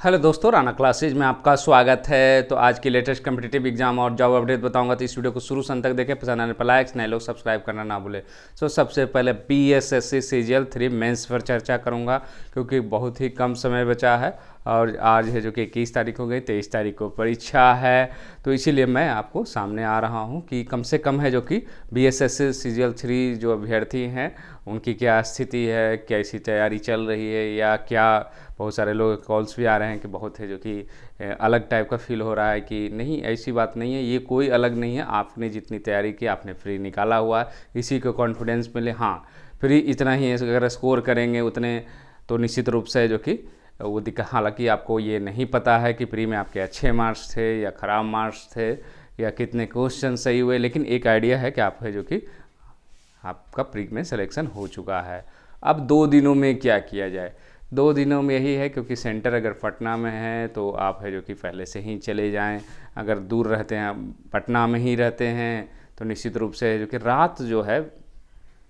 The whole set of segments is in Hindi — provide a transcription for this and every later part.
हेलो दोस्तों, राणा क्लासेज में आपका स्वागत है। तो आज की लेटेस्ट कम्पिटिटिव एग्जाम और जॉब अपडेट बताऊंगा, तो इस वीडियो को शुरू से अंत तक देखें। पसंद आने पर लाइक्स, नए लोग सब्सक्राइब करना ना भूलें। सबसे पहले बीएसएससी सीजीएल 3 मेंस पर चर्चा करूंगा, क्योंकि बहुत ही कम समय बचा है और आज है जो कि 21 तारीख हो गई, 23 तारीख को परीक्षा है। तो इसीलिए मैं आपको सामने आ रहा हूं कि कम से कम है जो कि बीएसएससी सीजीएल 3 जो अभ्यर्थी हैं उनकी क्या स्थिति है, कैसी तैयारी चल रही है या क्या। बहुत सारे लोग कॉल्स भी आ रहे हैं कि बहुत है जो कि अलग टाइप का फील हो रहा है कि नहीं, ऐसी बात नहीं है, ये कोई अलग नहीं है। आपने जितनी तैयारी की आपने फ्री निकाला हुआ है, इसी को कॉन्फिडेंस मिले। हाँ, फ्री इतना ही है, अगर स्कोर करेंगे उतने तो निश्चित रूप से जो कि वो हालांकि आपको ये नहीं पता है कि प्री में आपके अच्छे मार्क्स थे या ख़राब मार्क्स थे या कितने क्वेश्चन सही हुए, लेकिन एक आइडिया है कि आप है जो कि आपका प्री में सिलेक्शन हो चुका है। अब 2 दिनों में क्या किया जाए? 2 दिनों में यही है, क्योंकि सेंटर अगर पटना में है तो आप है जो कि पहले से ही चले जाएं। अगर दूर रहते हैं, पटना में ही रहते हैं, तो निश्चित रूप से जो कि रात जो है,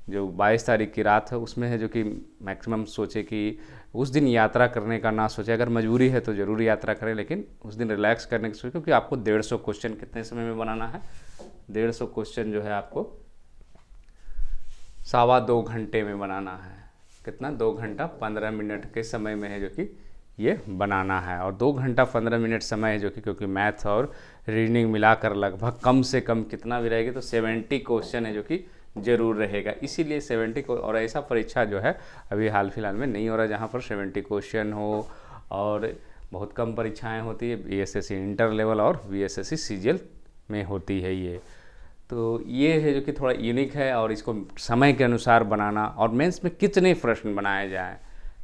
जो 22 तारीख की रात है, उसमें है जो कि मैक्सिमम सोचे कि उस दिन यात्रा करने का ना सोचे। अगर मजबूरी है तो ज़रूर यात्रा करें, लेकिन उस दिन रिलैक्स करने की सोचें, क्योंकि आपको 150 क्वेश्चन कितने समय में बनाना है? 150 क्वेश्चन जो है आपको 2.25 घंटे में बनाना है। कितना? 2 घंटा 15 मिनट के समय में है जो कि ये बनाना है। और 2 घंटा 15 मिनट समय है जो कि, क्योंकि मैथ और रीजनिंग मिलाकर लगभग कम से कम कितना भी रहेगी तो 70 क्वेश्चन है जो कि ज़रूर रहेगा। इसीलिए 70 को, और ऐसा परीक्षा जो है अभी हाल फिलहाल में नहीं हो रहा जहाँ पर 70 क्वेश्चन हो, और बहुत कम परीक्षाएँ होती है बीएसएससी इंटर लेवल और बीएसएससी सीजीएल में होती है ये। तो ये है जो कि थोड़ा यूनिक है, और इसको समय के अनुसार बनाना। और मेंस में कितने प्रश्न बनाए जाएं?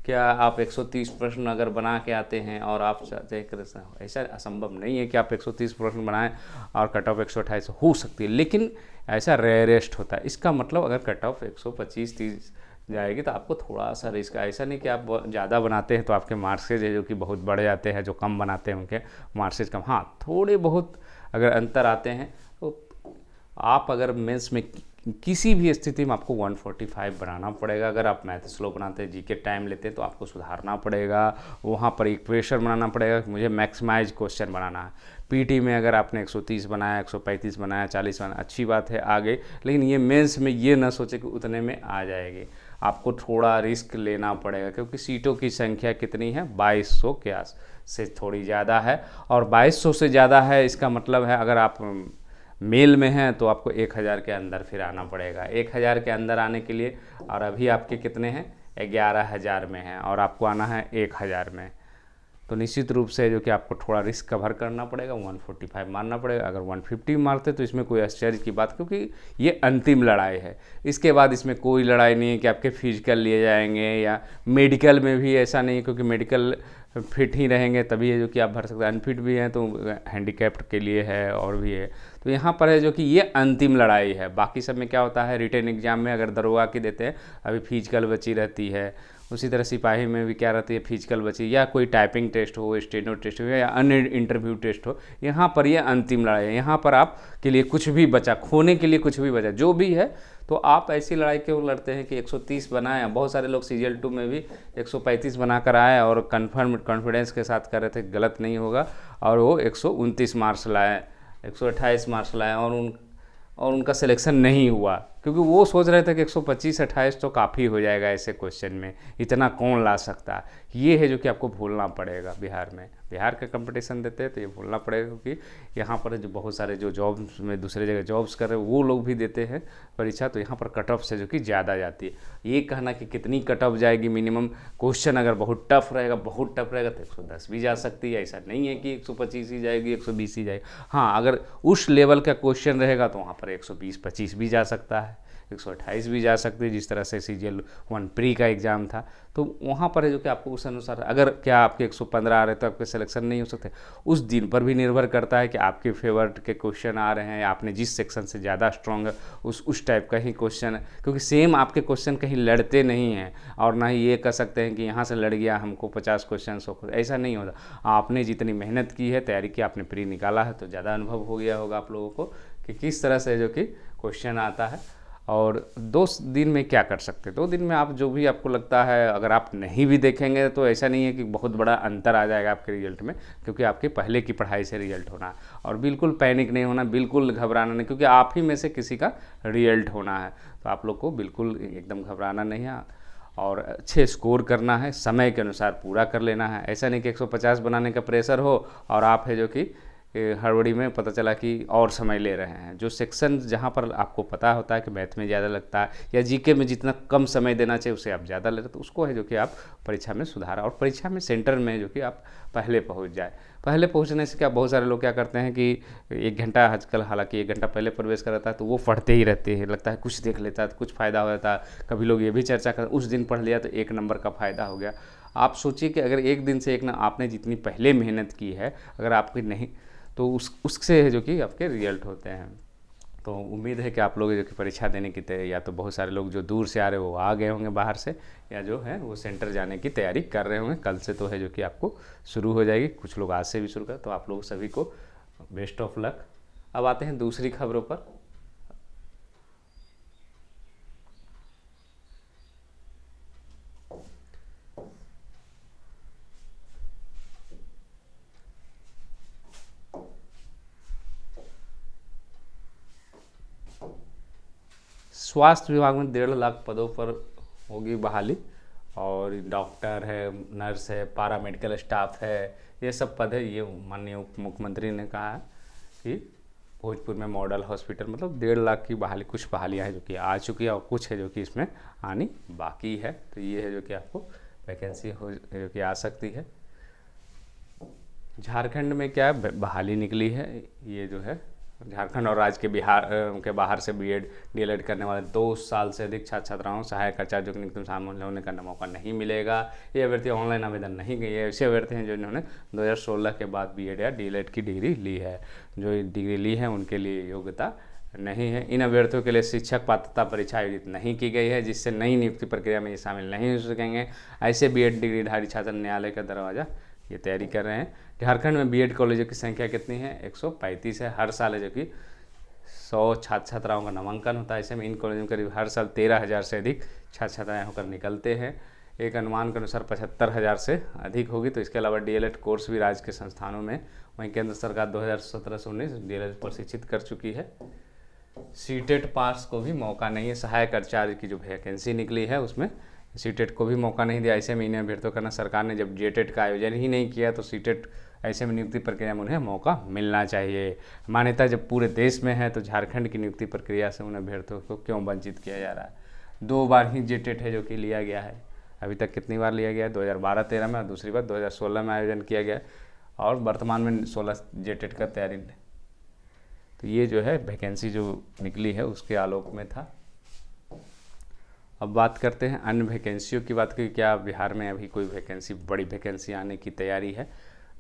क्या आप 130 प्रश्न अगर बना के आते हैं और आप चाहते हैं, ऐसा असंभव नहीं है कि आप 130 प्रश्न बनाएं और कट ऑफ 128 हो सकती है, लेकिन ऐसा रेयरेस्ट होता है। इसका मतलब अगर कट ऑफ 125-30 जाएगी तो आपको थोड़ा सा रिस्क। ऐसा नहीं कि आप ज़्यादा बनाते हैं तो आपके मार्क्सेज है जो कि बहुत बढ़ जाते हैं, जो कम बनाते हैं उनके मार्क्सेज कम। हाँ, थोड़े बहुत अगर अंतर आते हैं तो आप अगर मेंस में किसी भी स्थिति में आपको 145 बनाना पड़ेगा। अगर आप मैथ स्लो बनाते हैं, जीके टाइम लेते हैं, तो आपको सुधारना पड़ेगा। वहाँ पर इक्वेशन बनाना पड़ेगा कि मुझे मैक्सिमाइज क्वेश्चन बनाना है। पीटी में अगर आपने 130 बनाया, 135 बनाया, 40 बनाया, अच्छी बात है, आ गए। लेकिन ये मेंस में ये ना सोचे कि उतने में आ जाएगी। आपको थोड़ा रिस्क लेना पड़ेगा, क्योंकि सीटों की संख्या कितनी है? 2200 के आस से थोड़ी ज़्यादा है। और 2200 से ज़्यादा है, इसका मतलब है अगर आप मेल में हैं तो आपको 1000 के अंदर फिर आना पड़ेगा। 1000 के अंदर आने के लिए, और अभी आपके कितने हैं? 11000 में हैं, और आपको आना है 1000 में। तो निश्चित रूप से जो कि आपको थोड़ा रिस्क कवर करना पड़ेगा, 145 मारना पड़ेगा। अगर 150 मारते तो इसमें कोई आश्चर्य की बात, क्योंकि ये अंतिम लड़ाई है। इसके बाद इसमें कोई लड़ाई नहीं है कि आपके फिजिकल लिए जाएंगे, या मेडिकल में भी ऐसा नहीं है, क्योंकि मेडिकल फिट ही रहेंगे तभी है जो कि आप भर सकते हैं। अनफिट भी हैं तो हैंडीकैप्ड के लिए है और भी है। तो यहाँ पर है जो कि ये अंतिम लड़ाई है। बाकी सब में क्या होता है, रिटन एग्जाम में अगर दरोगा की देते हैं, अभी फिजिकल बची रहती है। उसी तरह सिपाही में भी क्या रहती है, फिजिकल बची, या कोई टाइपिंग टेस्ट हो, स्टेनो टेस्ट हो, या अन्य इंटरव्यू टेस्ट हो। यहाँ पर ये अंतिम लड़ाई है। यहाँ पर आप के लिए कुछ भी बचा, खोने के लिए कुछ भी बचा, जो भी है। तो आप ऐसी लड़ाई क्यों लड़ते हैं कि 130 बनाए? बहुत सारे लोग सीजीएल 2 में भी 135 बना कर आए और कन्फर्म कॉन्फिडेंस के साथ कर रहे थे गलत नहीं होगा, और वो 129 मार्क्स लाए, 128 मार्क्स लाए, और उनका सिलेक्शन नहीं हुआ, क्योंकि वो सोच रहे थे कि 125-28 तो काफ़ी हो जाएगा ऐसे क्वेश्चन में, इतना कौन ला सकता है। ये है जो कि आपको भूलना पड़ेगा। बिहार में, बिहार का कंपटीशन देते हैं तो ये भूलना पड़ेगा, क्योंकि यहाँ पर जो बहुत सारे जो जॉब्स में दूसरे जगह जॉब्स कर रहे हैं वो लोग भी देते हैं परीक्षा, तो यहाँ पर कट ऑफ से जो कि ज़्यादा जाती है। ये कहना कि कितनी कट ऑफ जाएगी मिनिमम, क्वेश्चन अगर बहुत टफ रहेगा, बहुत टफ रहेगा तो 110 भी जा सकती है। ऐसा नहीं है कि 125 ही जाएगी, 120 ही जाएगी। हाँ, अगर उस लेवल का क्वेश्चन रहेगा तो वहाँ पर 120-25 भी जा सकता है, 128 भी जा सकती है, जिस तरह से सीजीएल 1 प्री का एग्ज़ाम था। तो वहाँ पर है जो कि आपको उस अनुसार, अगर क्या आपके 115 आ रहे तो आपके सिलेक्शन नहीं हो सकते। उस दिन पर भी निर्भर करता है कि आपके फेवरेट के क्वेश्चन आ रहे हैं, आपने जिस सेक्शन से ज़्यादा स्ट्रॉन्ग है उस टाइप का ही क्वेश्चन है, क्योंकि सेम आपके क्वेश्चन कहीं लड़ते नहीं हैं। और ना ही ये कह सकते हैं कि यहाँ से लड़ गया हमको 50 क्वेश्चन 100, ऐसा नहीं होता। आपने जितनी मेहनत की है, तैयारी की, आपने प्री निकाला है, तो ज़्यादा अनुभव हो गया होगा आप लोगों को कि किस तरह से जो कि क्वेश्चन आता है। और 2 दिन में क्या कर सकते हैं, 2 दिन में आप जो भी आपको लगता है, अगर आप नहीं भी देखेंगे तो ऐसा नहीं है कि बहुत बड़ा अंतर आ जाएगा आपके रिजल्ट में, क्योंकि आपकी पहले की पढ़ाई से रिजल्ट होना है। और बिल्कुल पैनिक नहीं होना, बिल्कुल घबराना नहीं, क्योंकि आप ही में से किसी का रिजल्ट होना है। तो आप लोग को बिल्कुल एकदम घबराना नहीं है और अच्छे स्कोर करना है, समय के अनुसार पूरा कर लेना है। ऐसा नहीं कि 150 बनाने का प्रेशर हो और आप है जो कि हड़बड़ी में पता चला कि और समय ले रहे हैं। जो सेक्शन जहाँ पर आपको पता होता है कि मैथ में ज़्यादा लगता है या जीके में जितना कम समय देना चाहिए उसे आप ज़्यादा ले रहे, तो उसको है जो कि आप परीक्षा में सुधारा और परीक्षा में सेंटर में जो कि आप पहले पहुँच जाए। पहले पहुँचने से क्या, बहुत सारे लोग क्या करते हैं कि 1 घंटा, आजकल हालांकि 1 घंटा पहले प्रवेश कर रहता है तो वो पढ़ते ही रहते हैं, लगता है कुछ देख लेता है तो कुछ फ़ायदा हो जाता है। कभी लोग ये भी चर्चा करते उस दिन पढ़ लिया तो 1 नंबर का फ़ायदा हो गया। आप सोचिए कि अगर एक दिन से एक ना आपने जितनी पहले मेहनत की है, अगर आपकी नहीं तो उससे है जो कि आपके रिजल्ट होते हैं। तो उम्मीद है कि आप लोग जो कि परीक्षा देने की तैयारी, या तो बहुत सारे लोग जो दूर से आ रहे हो वो आ गए होंगे बाहर से, या जो है वो सेंटर जाने की तैयारी कर रहे होंगे। कल से तो है जो कि आपको शुरू हो जाएगी, कुछ लोग आज से भी शुरू कर। तो आप लोग सभी को बेस्ट ऑफ लक। अब आते हैं दूसरी खबरों पर। स्वास्थ्य विभाग में 1.5 लाख पदों पर होगी बहाली, और डॉक्टर है, नर्स है, पारा मेडिकल स्टाफ है, ये सब पद है। ये माननीय उप मुख्यमंत्री ने कहा है कि भोजपुर में मॉडल हॉस्पिटल, मतलब 1.5 लाख की बहाली, कुछ बहालियाँ हैं जो कि आ चुकी है और कुछ है जो कि इसमें आनी बाकी है। तो ये है जो कि आपको वैकेंसी हो जो कि आ सकती है। झारखंड में क्या बहाली निकली है, ये जो है झारखंड और राज्य के बिहार के बाहर से बीएड डीएलएड करने वाले 2 साल से अधिक छात्र छात्राओं सहायक आचार्यों के नियुक्ति में शामिल होने का मौका नहीं मिलेगा। ये अभ्यर्थी ऑनलाइन आवेदन नहीं किए, ऐसे अभ्यर्थी हैं जिन्होंने 2016 के बाद बीएड या डीएलएड की डिग्री ली है। जो डिग्री ली है उनके लिए योग्यता नहीं है। इन अभ्यर्थियों के लिए शिक्षक पात्रता परीक्षा आयोजित नहीं की गई है, जिससे नई नियुक्ति प्रक्रिया में ये शामिल नहीं हो सकेंगे। ऐसे बीएड डिग्रीधारी छात्र न्यायालय का दरवाज़ा ये तैयारी कर रहे हैं। झारखंड में बीएड कॉलेजों की संख्या कितनी है? 135 है। हर साल है जो कि 100 छात्र छात्राओं का नामांकन होता है। ऐसे में इन कॉलेजों में करीब हर साल 13,000 से अधिक छात्र छात्राएँ होकर निकलते हैं। एक अनुमान के अनुसार 75,000 से अधिक होगी। तो इसके अलावा डीएलएड कोर्स भी राज्य के संस्थानों में, वहीं केंद्र सरकार 2017 से 19 डीएलएड प्रशिक्षित कर चुकी है। सीटेट पास को भी मौका नहीं है। सहायक आचार्य की जो वैकेंसी निकली है उसमें सीटेट को भी मौका नहीं दिया। ऐसे में इन्हें अभ्यर्थियों करना, सरकार ने जब जेटेट का आयोजन ही नहीं किया तो सीटेट ऐसे में नियुक्ति प्रक्रिया में उन्हें मौका मिलना चाहिए। मान्यता जब पूरे देश में है तो झारखंड की नियुक्ति प्रक्रिया से उन अभ्यर्थियों को क्यों वंचित किया जा रहा है? 2 बार ही जेटेट है जो कि लिया गया है। अभी तक कितनी बार लिया गया है? 2012-13 में और दूसरी बार 2016 में आयोजन किया गया और वर्तमान में 16 जेटेट का तैयारी। तो ये जो है वैकेंसी जो निकली है उसके आलोक में था। अब बात करते हैं अन्य वैकेंसियों की। बात करें क्या बिहार में अभी कोई वैकेंसी, बड़ी वैकेंसी आने की तैयारी है?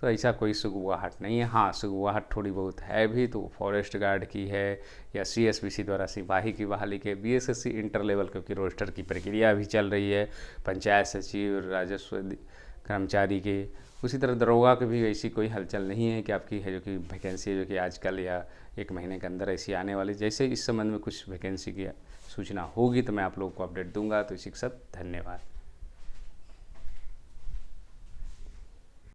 तो ऐसा कोई सुगबुगाहट नहीं है। हाँ, सुगबुगाहट थोड़ी बहुत है भी, तो फॉरेस्ट गार्ड की है या सीएसबीसी द्वारा सिपाही की बहाली के, बीएसएससी इंटर लेवल क्योंकि रोस्टर की प्रक्रिया भी चल रही है, पंचायत सचिव, राजस्व कर्मचारी के, उसी तरह दरोगा की भी ऐसी कोई हलचल नहीं है कि आपकी है जो कि वैकेंसी है जो कि आजकल या 1 महीने के अंदर ऐसी आने वाली। जैसे इस संबंध में कुछ वैकेंसी की सूचना होगी तो मैं आप लोगों को अपडेट दूंगा। तो इसी के साथ धन्यवाद।